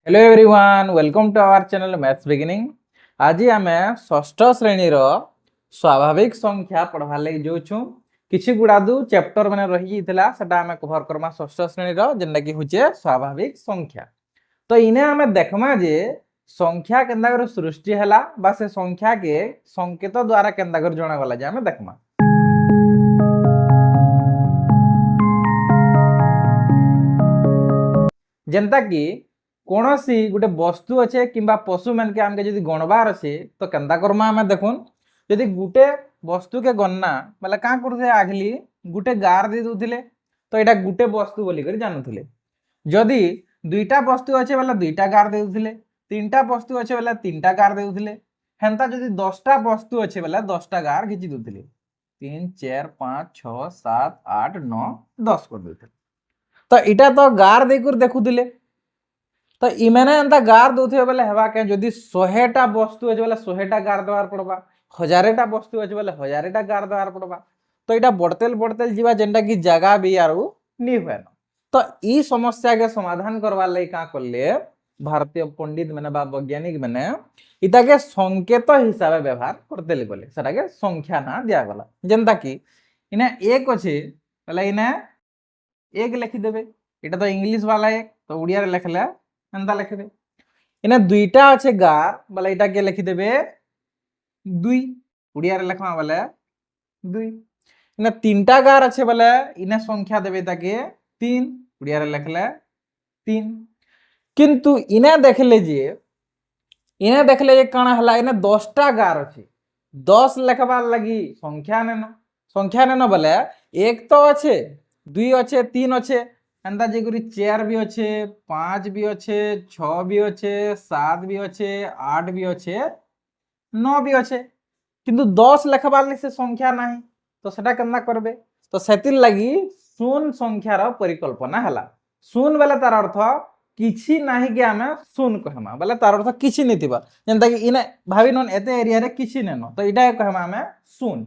Hello everyone, welcome to our channel maths beginning. आज आम षष्ठ श्रेणी स्वाभाविक संख्या पढ़वा लगी जाऊँ। किसी गुड़ादू चैप्टर मैंने रही सेटा आम कभर करमा षष्ठ श्रेणी जेनटा कि हूँ स्वाभाविक संख्या। तो इने आम देखमा जे संख्या केन्दा कर सृष्टि हैला बा से संख्या के संकेत द्वारा केन्दा कर जणा गला जे आम देखमा। जेनता कि कौन सी गोटे वस्तु अच्छे कि पशु मान के आमके जदि गणबार अच्छे तो केन्दा करमा आम देखुन। जदि गोटे वस्तु के गणना बोले क्या करते आगली गोटे गार दे दूले तो यहाँ गोटे वस्तु बोलिक जानूले। जदि दुईटा वस्तु अच्छे बोले दुईटा गार दे दूले, तीनटा वस्तु अच्छे बोले तीनटा गार दे दूले। हेन्ता जदि 10टा वस्तु अच्छे बोले 10टा गार घिची दूले। 3 4 5 6 7 8 9 10 कर दूले। तो इटा तो गार देकर देखुले तो इमेने एंता गार दौथे बोले हेबा के जदि 100टा वस्तु अच्छे बोले 100टा गार देवार पड़वा, 1000टा वस्तु अच्छे बोले 1000टा गार देवार पड़वा। तो इटा बढ़तेल बढ़तेल जीवा जेनटा कि जगह भी यार नी हुए। तो ई समस्या के समाधान करवार लगी क्या करले भारतीय पंडित मैंने वैज्ञानिक मैंने इटा के संकेत हिसाब से व्यवहार करते बोले सेटा के संख्या ना दिया गला। जेनता कि इने एक अच्छे बोले इने एक लिखिदेवे, এটা তো इंग्लिश वाला एक तो उड़िया रे लिखले एंता लिखिदे। इने दुईटा আছে गार বলে এটাকে লিখিদেবে 2, उड़िया रे लिखमा বলে 2। इने तीनटा गार আছে বলে इने संख्या देबे ताके 3, उड़िया रे लिखले 3। किंतु इने देखले जे काना हला इने 10टा गार अछि 10 लिखबार लगी संख्या नेनो बोले एक तो अच्छे 2 अच्छे 3 अच्छे एंता जे 4 भी अच्छे 5 भी अच्छे 6 भी अच्छे 7 भी अच्छे 8 भी अच्छे 9 भी अच्छे किंतु 10 लिखबार लगी से संख्या नहीं तो सेटा केन्दा करबे। तो सेतिर लगी शून्य संख्यार परिकल्पना हला। शून्य बेले तार अर्थ किछि नाही कि आमे शून्य कहमा बोले तार अर्थ किछि नहीं थिबा। जेंता कि इने भावी नन एते एरिया रे किछि नेनो तो इटा कहमा आमे शून्य।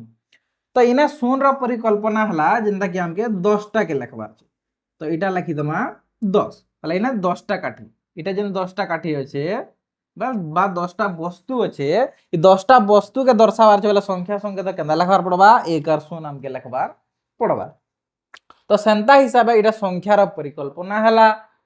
तो इने शून्य रो परिकल्पना हला जेंता कि हमके 10टा के लिखबार छै तो इटा लिखि दमा 10 बोले इने 10टा काठी इटा जेन 10टा काठी अछि बा 10टा वस्तु अच्छे 10टा वस्तु के दर्शावार बोले संख्या संकेत केन्दा लिखबार पड़वा 1 और 0 हमके लिखबार पड़वा। तो सेंता हिसाब से संख्यार परिकल्पना है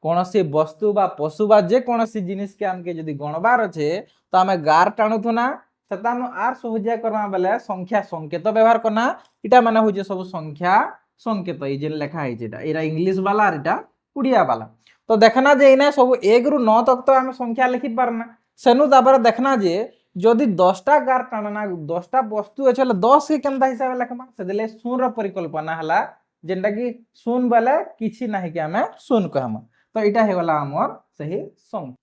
कौन सी वस्तु बा पशु बा जे कौन सी जिनिस के आमके जदि गणबार अच्छे तो आम गार टाणुथुना सेतानु आर सहजिया करमा बेले संख्या संकेत व्यवहार करना। इटा माने होजे सब संख्या संकेत ये लेखा है एटा इंग्लिश वाला और इटा उड़िया वाला। तो देखना जे इने सब 1 रु 9 तक तो आम संख्या लिखि पारना सेनु तापर देखना जे जदि 10टा गार टाणना 10टा वस्तु अच्छे 10 के केनता हिसाब लिखमा से शून्य परिकल्पना हला जेनटा कि शून्य बेले किछि नाही कि आमे शून्य कहमा। तो इटा हे वाला हमर सही संख्या।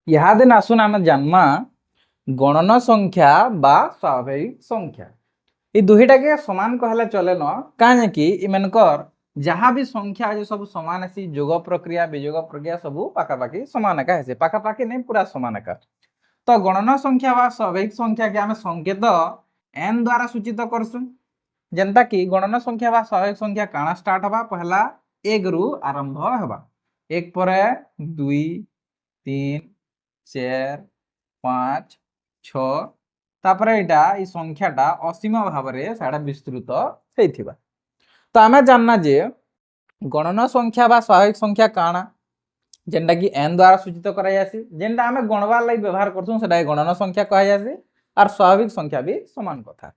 यहाँ दिन आसुन आमे जानमा गणन संख्या बा स्वाभाविक संख्या ये दुहीटा के समान कहले चले न काहे कि इमेनकर जहाँ भी संख्या है सब समान है जोग प्रक्रिया विजोग प्रक्रिया सब पाखापाखि समान एका है पाखापाखि नहीं पूरा समान एका। तो गणन संख्या बा स्वाभाविक संख्या के आमे संकेत n द्वारा सूचित करसु जेनता कि गणन संख्या बा स्वाभाविक संख्या काना स्टार्ट हवा पहला 1 रु आरंभ हवा 1 परे 2 3 4 5 6 तापर एटा ई संख्याटा असीम भाव में साड़ा विस्तृत होइथिबा। तो आमे जानना जे गणन संख्या बा स्वाभाविक संख्या काना जेनटा कि n द्वारा सूचित करा जासी जेनटा आमे गणबार लागि व्यवहार करथुं सेटा गणन संख्या कहा जासी और स्वाभाविक संख्या भी समान कथा।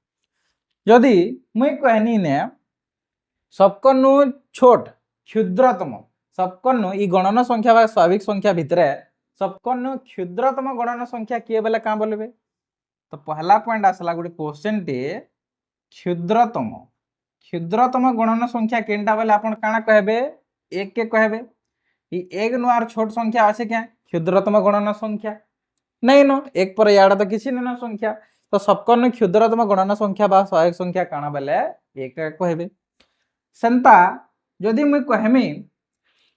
यदि मुई कहनी ने सबकनु छोट क्षुद्रतम सबकनु ई गणन संख्या बा स्वाभाविक संख्या भितरे सबकनु क्षुद्रतम गणन संख्या किए बेले का बोलबे। तो पहला पॉइंट आसला गोटे क्वेश्चन टे क्षुद्रतम गणन संख्या केनटा बोले आपण काना कहबे 1 के कहबे ई 1 नु आर छोट संख्या আছে क्या क्षुद्रतम गणन संख्या नहीं नो 1 पर याडा तो किछि न संख्या। तो सबकन क्षुद्रतम गणन संख्या बा स्वाभाविक संख्या काना बोले 1 कहबे। सेंता जदि मुई कहमी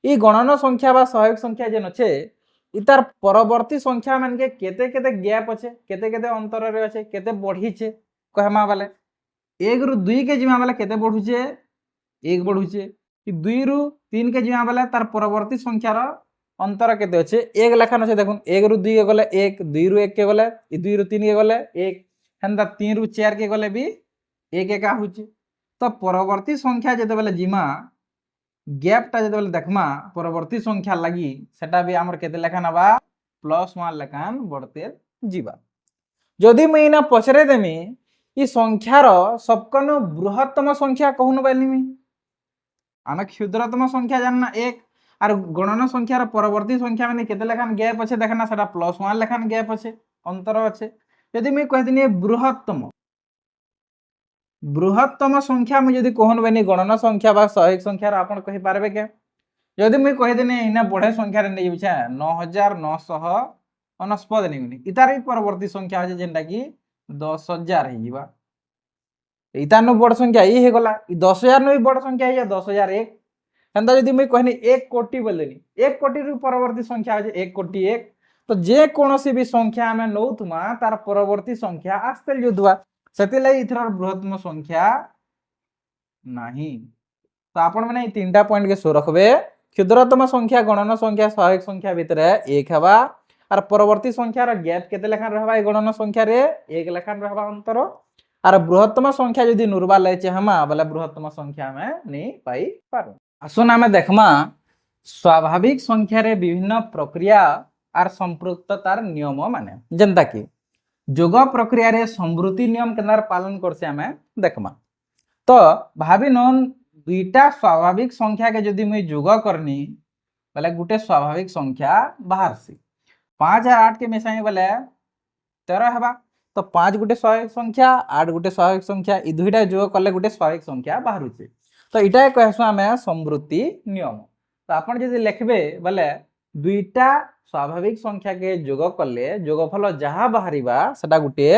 ई गणन संख्या बा स्वाभाविक संख्या जेन अछि इतार परवर्ती संख्या मान के केते केते गैप अच्छे केते केते अंतर रे अच्छे केते बढ़ी छे कहमा वाले 1 रु 2 के जिमा वाले केते बढ़ुचे 1 बढ़ुचे 2 रु 3 के जिमा वाले तार परवर्ती संख्यार अंतर केते अच्छे एक लेखान अच्छे देखुन 1 रु 2 के गले 1 2 रु 1 के गले 2 रु 3 के गले 1 हेन्ता 3 रु 4 के गले भी 1 एका होचे। तो परवर्ती संख्या जेते बेले जिमा गैपटा जेते बेले देखमा परवर्ती संख्या लगी सेटा भी हमर केते लेखा नबा +1 लेखान बढ़ते जीवा। जदि मुई ना पचरे देमी ई संख्यार सबकनु बृहत्तम संख्या कहून बानी मी आमे क्षुद्रतम संख्या जानना 1 और गणन संख्यार परवर्ती संख्या माने केते लेखान गैप अच्छे देखना सेटा +1 लेखान गैप अच्छे अंतर अच्छे। यदि मुई कहि दिनी बृहत्तम संख्या मुई जदि कहन बानी गणन संख्या बा स्वाभाविक संख्यार आपण कहि पारबे के जदि मुई कहि दिनी इना बढे संख्या रे नै बिछा 9949 नेगुनी इतार परवर्ती संख्या अछि जेंटा कि 10000 हे जिवा इतानो बड़ संख्या ई हे गला ई 10000 नो बड़ संख्या हे 10001 हेंदा जदि मुई कहनी 1 कोटी बोलेनी 1 कोटी रु परवर्ती संख्या अछि 1 कोटी 1 तो जे कोनोसी भी संख्या हमें नौतुमा तार परवर्ती संख्या आस्ते जुदवा सेति लई इथर बृहत्तम संख्या नाही। तो आपण माने ई तीनटा पॉइंट के सो रखबे क्षुद्रतम संख्या गणन संख्या स्वाभाविक संख्या भितरे 1 हेबा और परवर्ती संख्यार गैप केते लेखान रहबा ए गणन संख्या रे 1 लेखान रहबा अंतर और बृहत्तम संख्या जदि नुरबा ले चाहमा बोले बृहत्तम संख्या में नहीं पाई पारो। आसुन आमे देखमा स्वाभाविक संख्या रे विभिन्न प्रक्रिया और संपृक्ततार नियम माने जेंता कि जोग प्रक्रिया रे संवृत्ति नियम केनार पालन करसे आमे देखमा। तो भाबी नन दुईटा स्वाभाविक संख्या के जदि मुई जोग करनी बोले गुटे स्वाभाविक संख्या बाहर से 5 और 8 के मिसाई बोले 13 हेबा। तो 5 गुटे स्वाभाविक संख्या 8 गुटे स्वाभाविक संख्या ई दुईटा जोग करले गुटे स्वाभाविक संख्या बाहरुचे। तो इटा कहसु आमे संवृत्ति नियम। तो आपण जदि लिखबे बोले दुईटा स्वाभाविक संख्या के जोग करले जोगफल जहा बाहरिबा सेटा गुटे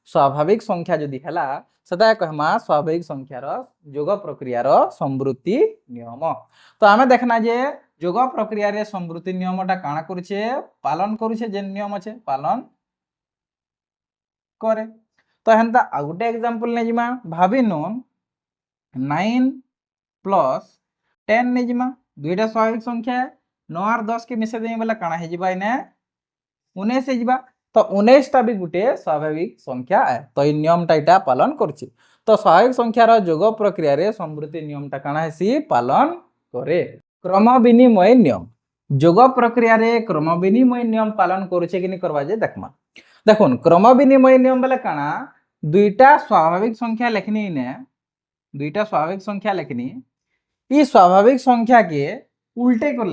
स्वाभाविक संख्या जदि हला सेटा कहमा स्वाभाविक संख्यार जोग प्रक्रियार संवृत्ति नियम। तो आमे देखना जे जोग प्रक्रिया रे संवृत्ति नियमटा काना करूछे पालन करूछे जे नियम अछि पालन करे। तो हेंता आ गुटे एग्जांपल नै जिमा भाबी नोन 9 + 10 नै जिमा दुईटा स्वाभाविक संख्या 9 और 10 के मिसे देई बोला काना हे जिबा इने 19 हे जिबा। तो 19 टा भी गुटे स्वाभाविक संख्या है तो ई नियमटा इटा पालन करछि। तो स्वाभाविक संख्यार जोग प्रक्रिया रे संवृत्ति नियमटा काना हेसी पालन करे। क्रम विनिमय नियम जोग प्रक्रिया रे क्रम विनिमय नियम पालन करूछे कि नै करबा जे देखमा। देखुन क्रम विनिमय नियम बोले काना दुईटा स्वाभाविक संख्या लेखनी ने दुईटा स्वाभाविक संख्या लेखनी ई स्वाभाविक संख्या के उल्टे कर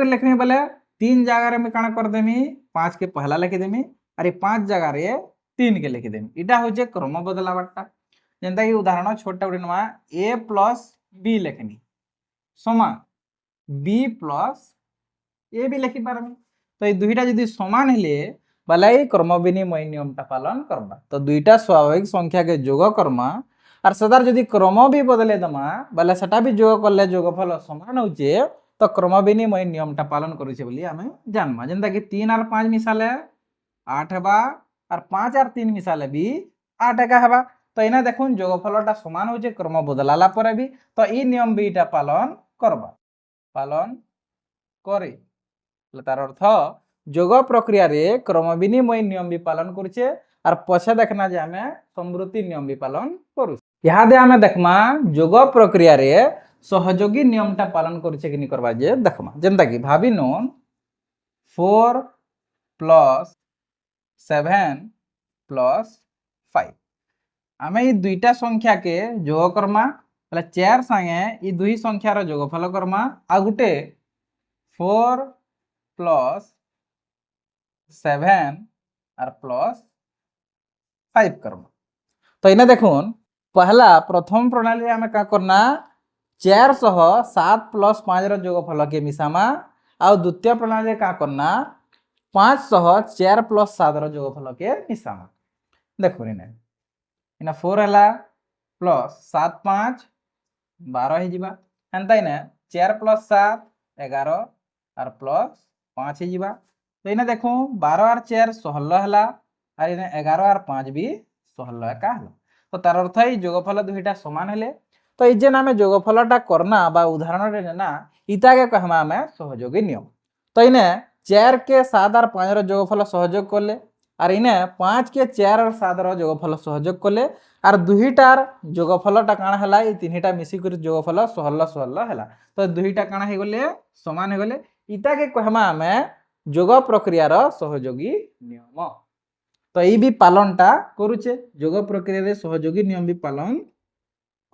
लेखनी बोले 3 जगह रे मैं काना कर देमी 5 के पहला लिखि देमी और 5 जगह रे 3 के लिखि देमी इटा होचे क्रम बदलावटा। जेंता कि उदाहरण छोटा उठे नमा a + b लेखनी समान b + a भी लिखि पारमी। तो ये दुईटा जदि समान हेले बाला क्रम विनिमय नियमटा पालन करबा। तो दुईटा स्वाभाविक संख्या के जोग करमा और सदार जदि क्रम भी बदले दमा बाला सेटा भी जोग करले जोगफल समान होचे तो क्रम विनिमय नियमटा पालन करूछे बोली हमें जानमा। जेंता कि 3 और 5 मिसाले 8 हेबा और 5 और 3 मिसाले भी 8 एका हेबा। तो इना देखुन जोगफलटा समान होचे क्रम बदलाला परे भी तो ई नियम भी इटा पालन करबा पालन करे। तार अर्थ जोग प्रक्रिया रे क्रम विनिमय नियम भी पालन करूछे और पछे देखना जे हमें संवृत्ति नियम भी पालन करू। यहाँ दे हमें देखमा जोग प्रक्रिया रे सहयोगी नियमटा पालन करूछे कि नै करबा जे देखमा। जेंता कि भाबी नोन 4 + 7 + 5 आमे ई दुईटा संख्या के जोग करमा बोले 4 संगे ई दुई संख्यार जोगफल करमा आ गुटे 4 + 7 और +5 करमा। तो इने देखुन पहला प्रथम प्रणाली आमे का करना 4 सह 7 + 5 रो जोगफल के मिसामा आ द्वितीय प्रणाली का करना 5 सह 4 + 7 रो जोगफल के मिसामा। देखो इने 4 हला प्लस 7 5 12 हे जिबा हेंता इने 4 + 7 11 और प्लस 5 हे जिबा। तो इने देखो 12 और 4 16 हला और इने 11 और 5 भी 16 का हला। तो तार अर्थ ई जोगफल दुईटा समान हेले तो ई जे नामे जोगफलटा करना बा उदाहरण रे ना इटा के कहमा हमें सहयोगी नियम। तो इने 4 के 7 और 5 जोगफल सहयोग कले और इने 5 के 4 और 7 जोगफल सहयोग कले और दुईटार जोगफलटा काଣା हला ए तीनटा मिसी कर जोगफल 16 16 हला तो दुईटा काଣା हे गले समान हे गले इटा के कहमा हमें जोग प्रक्रिया रो सहयोगी नियम। तो ये भी पालनटा करूचे जोग प्रक्रिया रे सहयोगी नियम भी पालन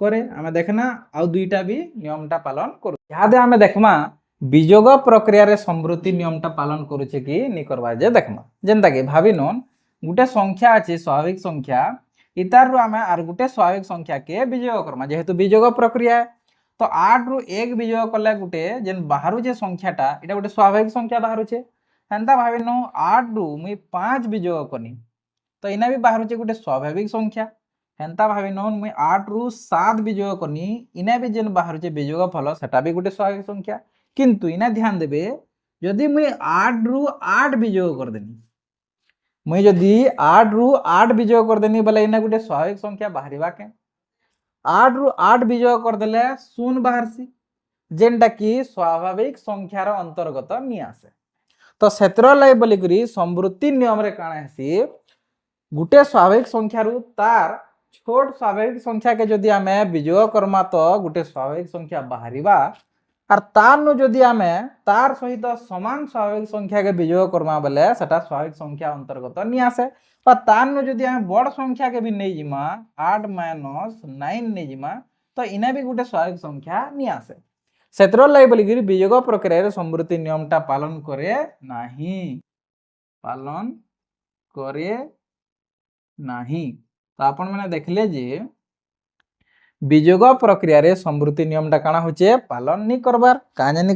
करे आमे देखना आउ दुईटा भी नियमटा पालन करू यादे आमे देखमा विजोग प्रक्रिया रे समृद्धि नियमटा पालन करूचे कि नी करबा जे देखमा जेंता कि भाबी नोन गुटे संख्या अछि स्वाभाविक संख्या इतार रु आमे आर गुटे स्वाभाविक संख्या के विजोग करमा जेहेतु विजोग प्रक्रिया तो 8 रु 1 विजोग कले गुटे जेन बाहरु जे संख्याटा एटा गुटे स्वाभाविक संख्या बाहरु छे हेंता भाबी नो 8 रु मुई 5 विजोग कनी तो इना भी बाहरु छे गुटे स्वाभाविक संख्या हेंता भाबी नो मुई 8 रु 7 विजोग कनी इना भी जेन बाहरु छे विजोग फल सेटा भी गुटे स्वाभाविक संख्या किंतु इना ध्यान देबे यदि मुई 8 रु 8 विजोग कर देनी मुई यदि 8 रु 8 विजोग कर देनी बोले इना गुटे स्वाभाविक संख्या बाहरिबा के 8 रु 8 विजोग कर देले शून्य बाहरसी जेनटा कि स्वाभाविक संख्यार अंतर्गत नी आसे तो सेतर लाई बोली करी समृद्धि नियम रे काଣା हेसी गुटे स्वाभाविक संख्या रु तार छोट स्वाभाविक संख्या के यदि आमे विजोग करमा तो गुटे स्वाभाविक संख्या बाहरिबा और तार नु यदि आमे तार सहित समान स्वाभाविक संख्या के विजोग करमा बेले सेटा स्वाभाविक संख्या अंतर्गत नी आसे और तार नु यदि आमे बड़ संख्या के भी नै जिमा 8 - 9 नै जिमा तो इना भी गुटे स्वाभाविक संख्या नी आसे सेतर लाई बोली गिरी विजोग प्रक्रिया रे समृद्धि नियमटा पालन करे नाही तो आपण माने देखले जे विजोग प्रक्रिया रे समृद्धि नियमटा काଣା होचे पालन नी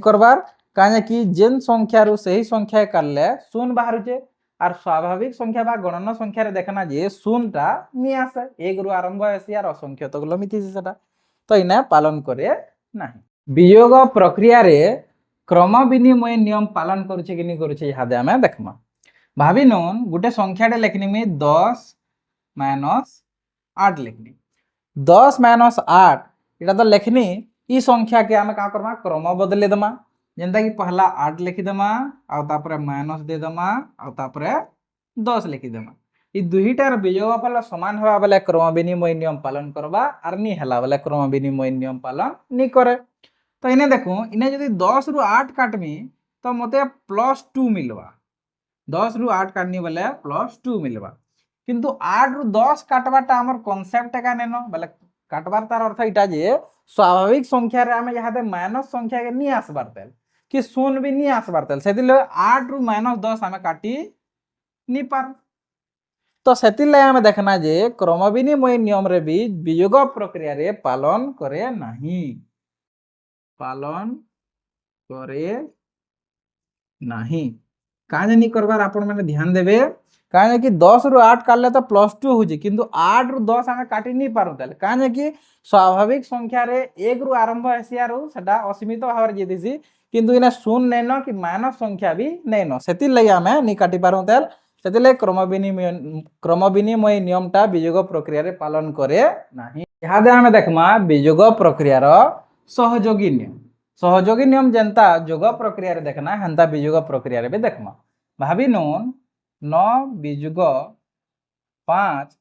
करबार काने कि जेन संख्या रु सही संख्या काटले शून्य बाहरुचे और स्वाभाविक संख्या बा गणना संख्या रे देखना जे शून्यटा नी आसे 1 रु आरंभ हेसी और असंख्य तक लमिति सेटा तो इना पालन करे नाही विजोग प्रक्रिया रे क्रम विनिमय नियम पालन करूचे कि नी करूचे यादे हमें देखमा भाबी नोन गुटे संख्याटे लेखनी में 10 - 8 लेखनी 10 - 8 इटा तो लेखनी ई संख्या के आमे का करमा क्रम बदले दमा जेंता कि पहला 8 लिखि दमा आ तापरे माइनस दे दमा आ तापरे 10 लिखि दमा ई दुहीटार विजोगफल समान होबा बेले क्रम विनिमय नियम पालन करबा आर नी हला बेले क्रम विनिमय नियम पालन नी करे तो इने देखो इने यदि 10 रु 8 काटमी तो मते +2 मिलवा 10 रु 8 काटनी बेले +2 मिलवा किंतु 8 रु 10 काटबाटा हमर कांसेप्ट का नेनो बेले काटबार तार अर्थ इटा जे स्वाभाविक संख्या रे आमे यहादे माइनस संख्या के नी आसबार तेल कि शून्य भी नी आसबार तेल सेतिले 8 रु -10 आमे काटी नी पार तो सेतिले आमे देखना जे क्रम विनिमय नियम रे भी विजोग प्रक्रिया रे पालन करे नाही काजे नी करबार आपण माने ध्यान देबे काजे कि 10 रु 8 काटले तो +2 होजी किंतु 8 रु 10 आमे काटी नी पारु तले काजे कि स्वाभाविक संख्या रे 1 रु आरंभ हेसियारु सेटा असीमित भावर जेदिसी किंतु इना शून्य नैनो कि माइनस संख्या भी नैनो सेति लई आमे नी काटी पारु तल सेति लई क्रम विनिमय नियमटा विजोग प्रक्रिया रे पालन करे नाही यादे आमे देखमा विजोग प्रक्रिया रो सहयोगी नियम जेंता जोग प्रक्रिया रे देखना हेंता विजोग प्रक्रिया रे भी देखमा भाबी नोन 9 विजोग 5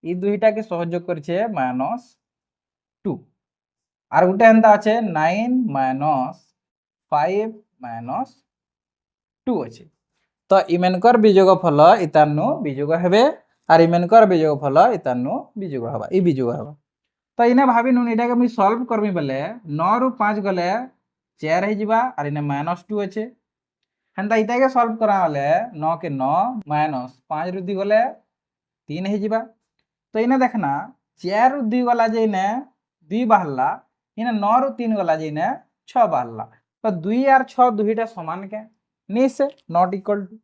ई दुईटा के सहयोग करछे -2 आर गुटे हेंता আছে 9 - 5 - 2 अछि तो इमेनकर विजोग फल इतानु विजोग हेबे आर इमेनकर विजोग फल इतानु विजोग हबा ई विजोग हबा तो इने भाबी नुन इटा के मुई सॉल्व करमी बेले 9 रु 5 गले 4 हे जिबा आर इने -2 अछि हेंता इटा के सॉल्व करा वाले 9 के 9 -5 रु 2 गले 3 हे जिबा तो इने देखना 4 रु 2 गला जे इने 2 बाहरला इने 9 रु 3 गला जे इने 6 बाहरला तो 2 और 6 दुहीटा समान के नी से नॉट इक्वल टू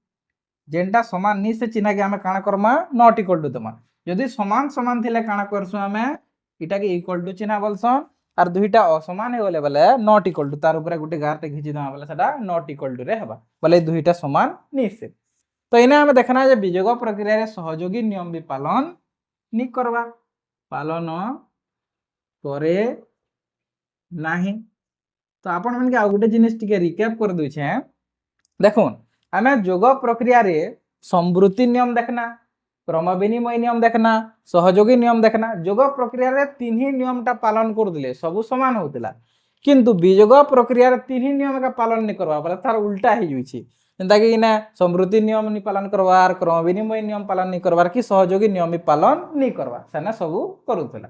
जेंटा समान नी से चिन्हा के हमें काना करमा नॉट इक्वल टू दमा यदि समान समान थिले काना करसु हमें इटा के इक्वल टू चिन्हा बोलसन और दुहीटा असमान हे गले बेले नॉट इक्वल टू तार ऊपर गुटे गारटे खिची दमा बेले सेटा नॉट इक्वल टू रे हबा बोले दुहीटा समान नी से तो इने हमें देखना जे विजोग प्रक्रिया रे सहयोगी नियम भी पालन नी करबा पालन करे नाही तो आपण मन के आ गुटे जिनिस टिके रिकैप कर दउ छे দেখুন ଆମେ ଯୋଗ ପ୍ରକ୍ରିୟାରେ ସମୃତି ନିୟମ ଦେଖନା, କ୍ରମ ବିନିମୟ ନିୟମ ଦେଖନା, ସହଯୋଗୀ ନିୟମ ଦେଖନା। ଯୋଗ ପ୍ରକ୍ରିୟାରେ ତିନି ନିୟମଟା ପାଳନ କରୁଥିଲେ ସବୁ ସମାନ ହଉଥିଲା, କିନ୍ତୁ ବିଯୋଗ ପ୍ରକ୍ରିୟାରେ ତିନି ନିୟମ ଏକା ପାଳନ ନି କରବା ବୋଲେ ତାର ଉଲ୍ଟା ହେଇଯାଉଛି। ଯେନ୍ତାକି ଇନେ ସମୃତି ନିୟମ ନି ପାଳନ କରବାର, କ୍ରମ ବିନିମୟ ନିୟମ ପାଳନ ନି କରବାର, କି ସହଯୋଗୀ ନିୟମ ବି ପାଳନ ନି କରବାର, ସେନେ ସବୁ କରୁଥିଲା।